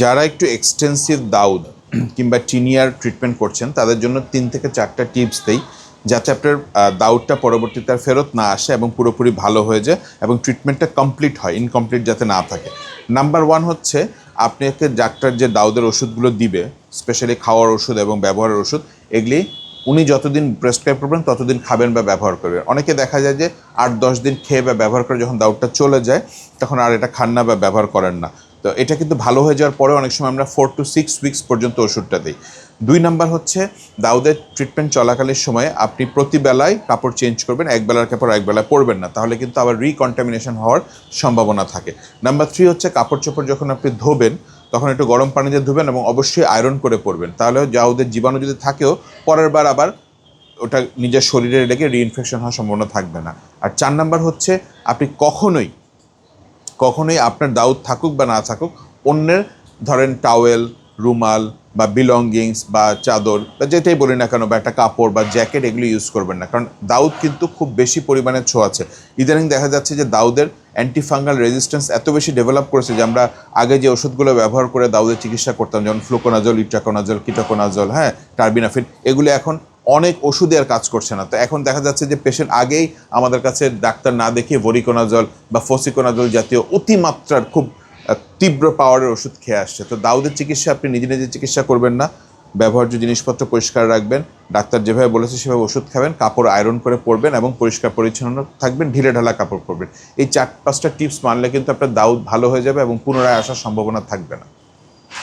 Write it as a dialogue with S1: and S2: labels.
S1: যারা একটু এক্সটেন্সিভ দাউদ কিংবা টিনিয়ার ট্রিটমেন্ট করছেন তাদের জন্য 3 থেকে 4টা টিপস দেই, যাতে আপনার দাউদটা পরবর্তীতে আর ফেরত না আসে এবং পুরোপুরি ভালো হয়ে যায় এবং ট্রিটমেন্টটা কমপ্লিট হয়, ইনকমপ্লিট যাতে না থাকে। নাম্বার 1 হচ্ছে, আপনাকে ডাক্তার যে দাউদের ওষুধগুলো দিবে, স্পেশালি খাওয়ার ওষুধ এবং ব্যবহারের ওষুধ, এগুলি উনি যতদিন প্রেসক্রাইব করবেন ততদিন খাবেন বা ব্যবহার করবেন। অনেকে দেখা যায় যে 8-10 দিন খেয়ে বা ব্যবহার করে যখন দাউদটা চলে যায় তখন আর এটা খান না বা ব্যবহার করেন না। তো এটা কিন্তু ভালো হয়ে যাওয়ার পরে অনেক সময় আমরা 4 to 6 উইকস পর্যন্ত ওষুধটা দিই। 2 নাম্বার হচ্ছে, দাউদের ট্রিটমেন্ট চলাকালীন সময়ে আপনি প্রতিবেলায় কাপড় চেঞ্জ করবেন, একবেলার কাপড় একবেলায় পরবেন না, তাহলে কিন্তু আবার রিকন্টামিনেশন হওয়ার সম্ভাবনা থাকে। নাম্বার 3 হচ্ছে, কাপড় চোপড় যখন আপনি ধোবেন তখন একটু গরম পানি দিয়ে ধুবেন এবং অবশ্যই আয়রন করে পরবেন, তাহলে দাউদের জীবাণু যদি থাকেও পরের বার আবার ওটা নিজের শরীরে লেগে রিইনফেকশন হওয়ার সম্ভাবনা থাকবে না। আর 4 নাম্বার হচ্ছে, আপনি কখনোই আপনার দাউদ থাকুক বা না থাকুক অন্যের, ধরেন টাওয়েল, রুমাল বা বিলঙ্গিংস বা চাদর বা যেটাই বলি না কেন, বা একটা কাপড় বা জ্যাকেট, এগুলো ইউজ করবেন না, কারণ দাউদ কিন্তু খুব বেশি পরিমাণে ছোঁয়াছে। ইদানিং দেখা যাচ্ছে যে দাউদের অ্যান্টিফাঙ্গাল রেজিস্ট্যান্স এত বেশি ডেভেলপ করেছে যে আমরা আগে যে ওষুধগুলো ব্যবহার করে দাউদের চিকিৎসা করতাম, যেমন ফ্লুকোনাজল, ইট্রাকোনাজল, কিটোকোনাজল, টার্বিনাফিন, এগুলো এখন অনেক ওষুধে আর কাজ করছে না। তো এখন দেখা যাচ্ছে যে পেশেন্ট আগেই আমাদের কাছে ডাক্তার না দেখিয়ে ভরিকোনাজল বা ফসিকোনাজল জাতীয় অতিমাত্রার খুব তীব্র পাওয়ারের ওষুধ খেয়ে আসছে। তো দাউদের চিকিৎসা আপনি নিজে নিজে চিকিৎসা করবেন না, ব্যবহার্য জিনিসপত্র পরিষ্কার রাখবেন, ডাক্তার যেভাবে বলেছে সেভাবে ওষুধ খাবেন, কাপড় আয়রন করে পরবেন এবং পরিষ্কার পরিচ্ছন্ন থাকবেন, ঢিলে ঢালা কাপড় পরবেন। এই 4-5টা টিপস মানলে কিন্তু আপনার দাউদ ভালো হয়ে যাবে এবং পুনরায় আসার সম্ভাবনা থাকবে না।